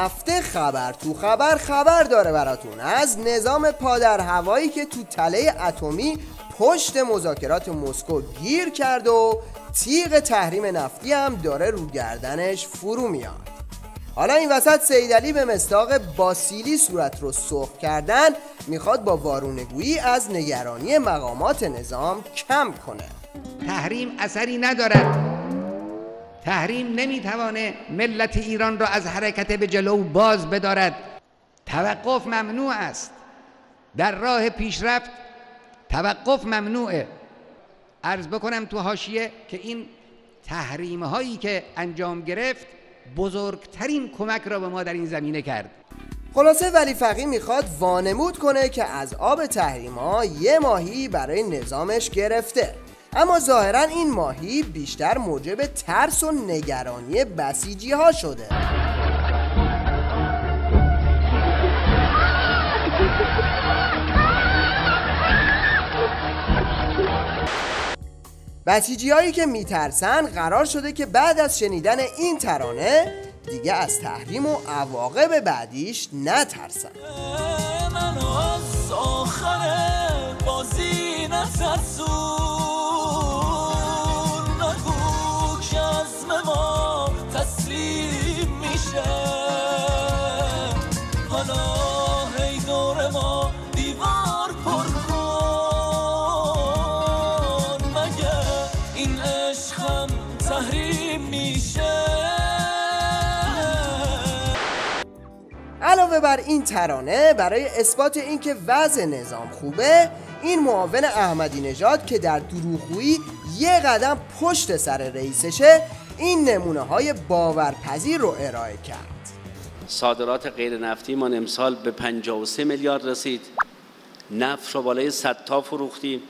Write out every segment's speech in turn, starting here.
هفته خبر تو خبر داره براتون از نظام پادر هوایی که تو تله اتمی پشت مذاکرات مسکو گیر کرد و تیغ تحریم نفتی هم داره رو گردنش فرو میاد. حالا این وسط سیدعلی به مصداق باسیلی صورت رو سرخ کردن میخواد با وارونگویی از نگرانی مقامات نظام کم کنه. تحریم اثری ندارد. تحریم نمیتوانه ملت ایران را از حرکت به جلو باز بدارد. توقف ممنوع است. در راه پیشرفت توقف ممنوعه. عرض بکنم تو حاشیه که این تحریم هایی که انجام گرفت بزرگترین کمک را به ما در این زمینه کرد. خلاصه ولی فقیه میخواد وانمود کنه که از آب تحریم ها یه ماهی برای نظامش گرفته، اما ظاهرا این ماهی بیشتر موجب ترس و نگرانی بسیجی ها شده. بسیجی هایی که میترسن قرار شده که بعد از شنیدن این ترانه دیگه از تحریم و عواقب بعدیش نترسن. من از آخر بازی نترسون، نگو که عزم ما تسلیم میشه. حالا هی دور ما دیوار پر کن، مگه این عشقم تحریم میشه؟ علاوه بر این ترانه، برای اثبات اینکه وضع نظام خوبه، این معاون احمدی نژاد که در دروغگویی یه قدم پشت سر رئیسشه، این نمونه های باورپذیر رو ارائه کرد. صادرات غیر نفتی ما امسال به 53 میلیارد رسید. نفت رو بالای 100 تا فروختیم.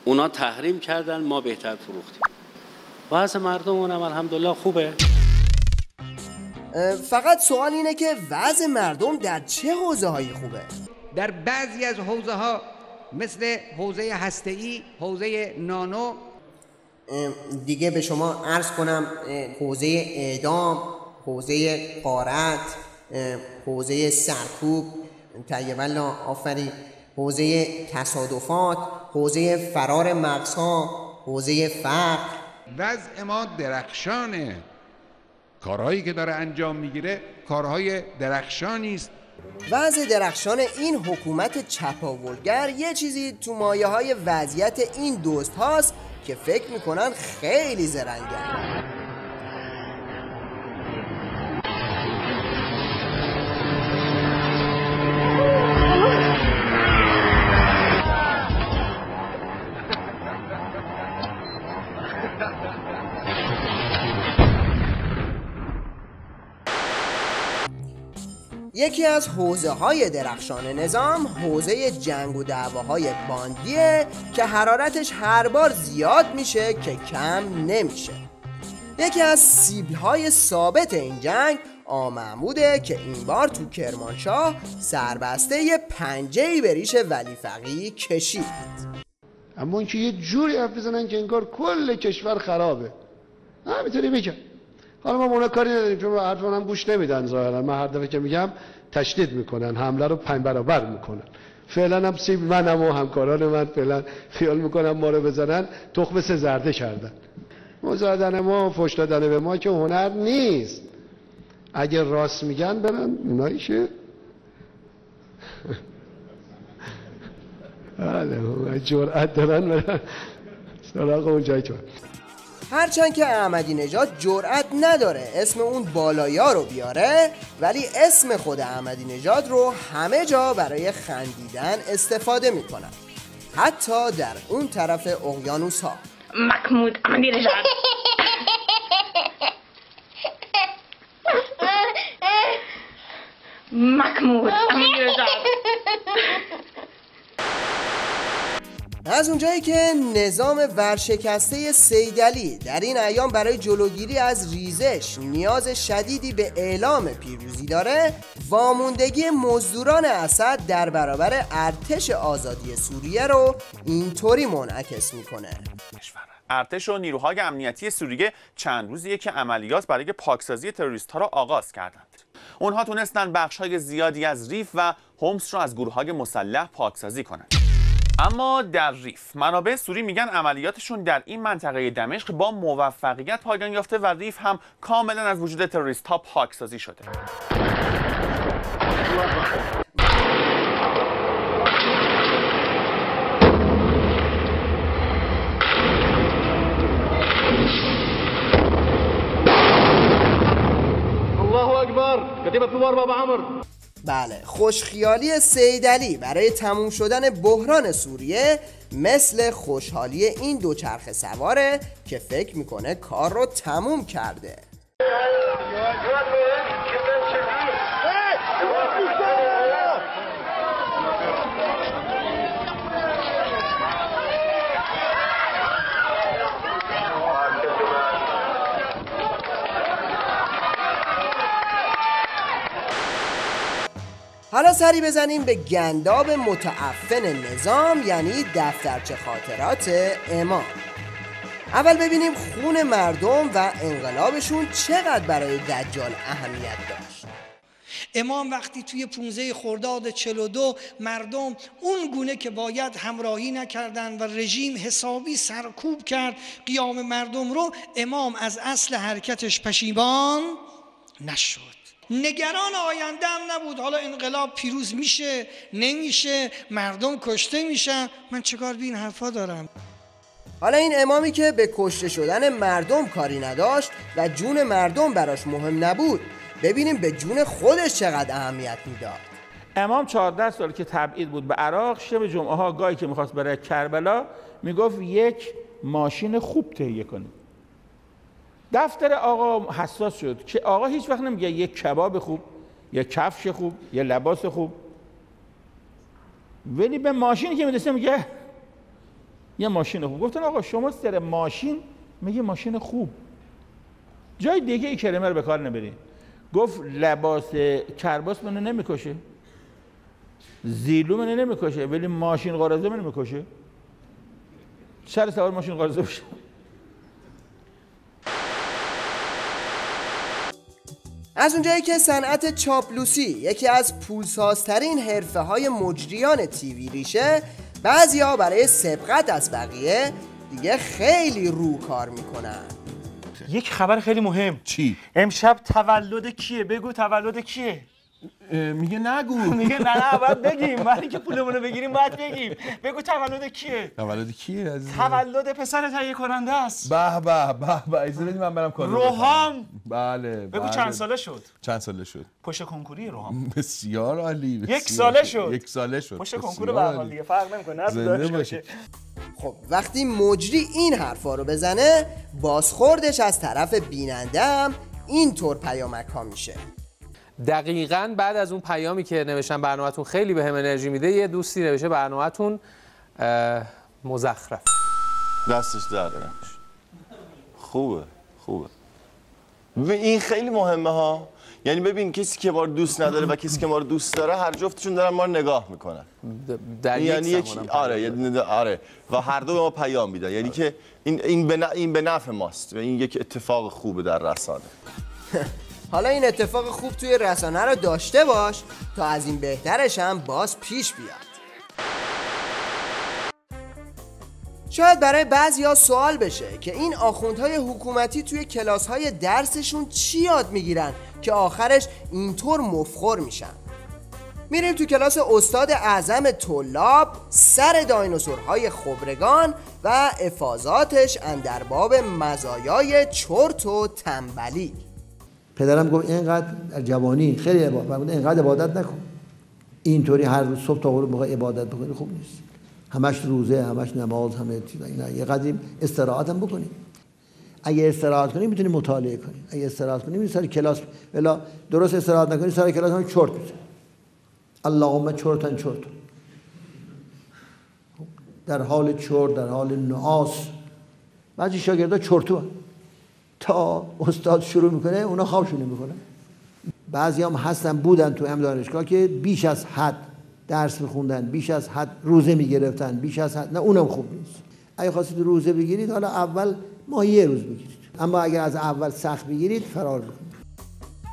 اونا تحریم کردن، ما بهتر فروختیم. وضع مردمون هم الحمدلله خوبه. فقط سوال اینه که وضع مردم در چه حوزه هایی خوبه؟ در بعضی از حوزه ها مثل حوزه هسته‌ای، حوزه نانو، دیگه به شما عرض کنم حوزه اعدام، حوزه غارت، حوزه سرکوب، طیب آفرین، حوزه تصادفات، حوزه فرار مغزها، حوزه فقر. وضع ما درخشانه. کارهایی که داره انجام میگیره کارهای درخشانی است. وضع درخشان این حکومت چپاولگر یه چیزی تو مایه های وضعیت این دوست هاست که فکر میکنن خیلی زرنگن. یکی از حوزه های درخشان نظام حوزه جنگ و دعواهای باندیه که حرارتش هر بار زیاد میشه که کم نمیشه. یکی از سیبل‌های ثابت این جنگ آمحموده که این بار تو کرمانشاه سربسته یه پنجه‌ای به ریش ولی فقیه کشید. اما اینکه یه جوری حرف بزنن که انگار کل کشور خرابه، همینطوری میگم. حالا ما اونا کاری نداریم چون حرف منم گوش نمیدن ظاهرا. من هر دفعه که میگم تشدید میکنن، حمله رو 5 برابر میکنن. فعلا هم سیب منم و همکاران من فعلا خیال میکنم ما رو بزنن تخم 3 زرده کردن. مزادن ما، فحش دادن به ما که هنر نیست. اگه راست میگن برن اوناییشه. بله جرأت دارن برن سراغ اون جایی که هرچند که احمدی نژاد جرأت نداره اسم اون بالایی‌ها رو بیاره، ولی اسم خود احمدی نژاد رو همه جا برای خندیدن استفاده میکنن، حتی در اون طرف اقیانوس ها. محمود احمدی نژاد. محمود احمدی نژاد. از اونجایی که نظام ورشکسته سیدعلی در این ایام برای جلوگیری از ریزش نیاز شدیدی به اعلام پیروزی داره، واموندگی مزدوران اسد در برابر ارتش آزادی سوریه رو اینطوری منعکس میکنه. ارتش و نیروهای امنیتی سوریه چند روزیه که عملیات برای پاکسازی تروریست‌ها را آغاز کردند. اونها تونستن بخش‌های زیادی از ریف و حمص را از گروه‌های مسلح پاکسازی کنند. اما در ریف منابع سوری میگن عملیاتشون در این منطقه دمشق با موفقیت پایان یافته و ریف هم کاملا از وجود تروریست‌ها پاکسازی شده. الله اکبر. کتیبه فوار بابا عمر. بله، خوشخیالی سید علی برای تموم شدن بحران سوریه مثل خوشحالی این دوچرخه سواره که فکر میکنه کار رو تموم کرده. حالا سری بزنیم به گنداب متعفن نظام، یعنی دفترچه خاطرات امام. اول ببینیم خون مردم و انقلابشون چقدر برای دجال اهمیت داشت. امام وقتی توی 15 خرداد 42 مردم اون گونه که باید همراهی نکردن و رژیم حسابی سرکوب کرد قیام مردم رو، امام از اصل حرکتش پشیمان نشد. نگران آینده هم نبود، حالا انقلاب پیروز میشه نمیشه، مردم کشته میشن، من چیکار به این حرفا دارم. حالا این امامی که به کشته شدن مردم کاری نداشت و جون مردم براش مهم نبود، ببینیم به جون خودش چقدر اهمیت میداد. امام 14 سال که تبعید بود به عراق، شب جمعه ها گاهی که میخواست بره کربلا میگفت یک ماشین خوب تهیه کنید. دفتر آقا حساس شد که آقا هیچ وقت نمیگه یک کباب خوب، یک کفش خوب، یک لباس خوب، ولی به ماشینی که میرسه میگه یه ماشین خوب. گفتن آقا شما سر ماشین میگه ماشین خوب، جای دیگه این کلمه رو به کار نبری. گفت لباس کرباس منو نمیکشه، زیلو منو نمیکشه، ولی ماشین قراضه منو میکشه. سر سوار ماشین قراضه بشه. از اونجایی که صنعت چاپلوسی یکی از پولسازترین حرفه‌های مجریان تیوی ریشه، بعضیا برای سبقت از بقیه دیگه خیلی رو کار میکنن. یک خبر خیلی مهم. چی؟ امشب تولد کیه؟ بگو تولد کیه؟ میگه نگو. میگه نه باید بگیم، ولی که پولمونو بگیریم باید بگیم. بگو تولد کیه؟ تولد کیه عزیز؟ تولد پسر تهیه کننده است. به به به به، اجازه بدید من برم کار. روحام. بله. بگو چند ساله شد؟ چند ساله شد؟ پشت کنکوری روحام. بسیار عالی. یک ساله شد. یک ساله شد. پشت کنکور به هر حال دیگه فرق نمیکنه. زنده باشه. خب وقتی مجری این حرفا رو بزنه، بازخوردش از طرف بیننده هم اینطور پیامک ها میشه. دقیقاً بعد از اون پیامی که نوشتن برنامه‌تون خیلی بهم انرژی میده، یه دوستی نوشته برنامه‌تون مزخرف. دستش درد نکنه. خوبه. این خیلی مهمه ها. یعنی ببین کسی که ما رو دوست نداره و کسی که ما رو دوست داره، هر جفتشون دارن ما رو نگاه میکنن. یعنی آره و هر دو به ما پیام میدن. یعنی که این به نفع ماست و این یک اتفاق خوبه در رسانه. حالا این اتفاق خوب توی رسانه رو داشته باش تا از این بهترش هم باز پیش بیاد. شاید برای بعضیا سوال بشه که این آخوندهای حکومتی توی کلاس‌های درسشون چی یاد میگیرن که آخرش اینطور مفخر میشن. میریم تو کلاس استاد اعظم طلاب سر دایناسورهای خبرگان و افاضاتش اندر باب مزایای چرت و تنبلی. پدرم گفت اینقدر جوانی خیلی اینقدر عبادت نکن، اینطوری هر روز صبح تا غروب موقع عبادت بکنی خوب نیست، همش روزه، همش نماز، همه چیزا. اینا یه قدری استراحت هم بکنی. اگه استراحت کنی میتونی مطالعه کنی، اگه استراحت کنی میتونی سر کلاس، ولی درست استراحت نکنی سر کلاس هم چرت میزنی. اللهم چرتن چرت، در حال چرت، در حال نعاس. بعضی شاگردا چرتو تا استاد شروع میکنه اونا خوابشون نمیکنن. بعضی هم هستن بودن تو هم دانشگاه که بیش از حد درس میخوندن، بیش از حد روزه میگرفتن، بیش از حد، نه اونم خوب نیست. اگه خواستید روزه بگیرید حالا اول ماه یه روز بگیرید، اما اگر از اول سخت بگیرید فرار میکنید.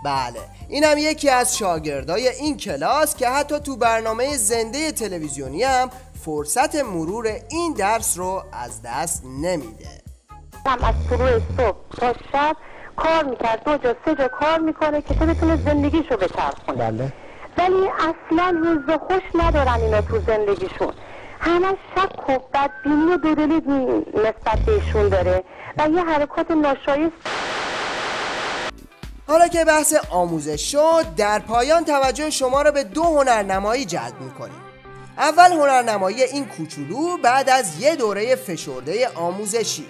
بله، این هم یکی از شاگردای این کلاس که حتی تو برنامه زنده تلویزیونی هم فرصت مرور این درس رو از دست نمیده. هم از طلوع صبح تا شب کار میکرد، 2 جا 3 جا کار میکنه که بتونه زندگیشو بچرخونه. بله. ولی اصلا روز خوش ندارن اینا تو زندگیشون، همه شک و بدبینی و دودلی نسبت بهشون داره و یه حرکات ناشایست. حالا که بحث آموزش شد، در پایان توجه شما را به 2 هنرنمایی جلب میکنیم. اول هنرنمایی این کوچولو بعد از یه دوره فشرده آموزشی.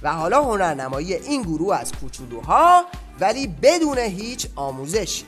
و حالا هنرنمایی این گروه از کوچولوها ولی بدون هیچ آموزشی.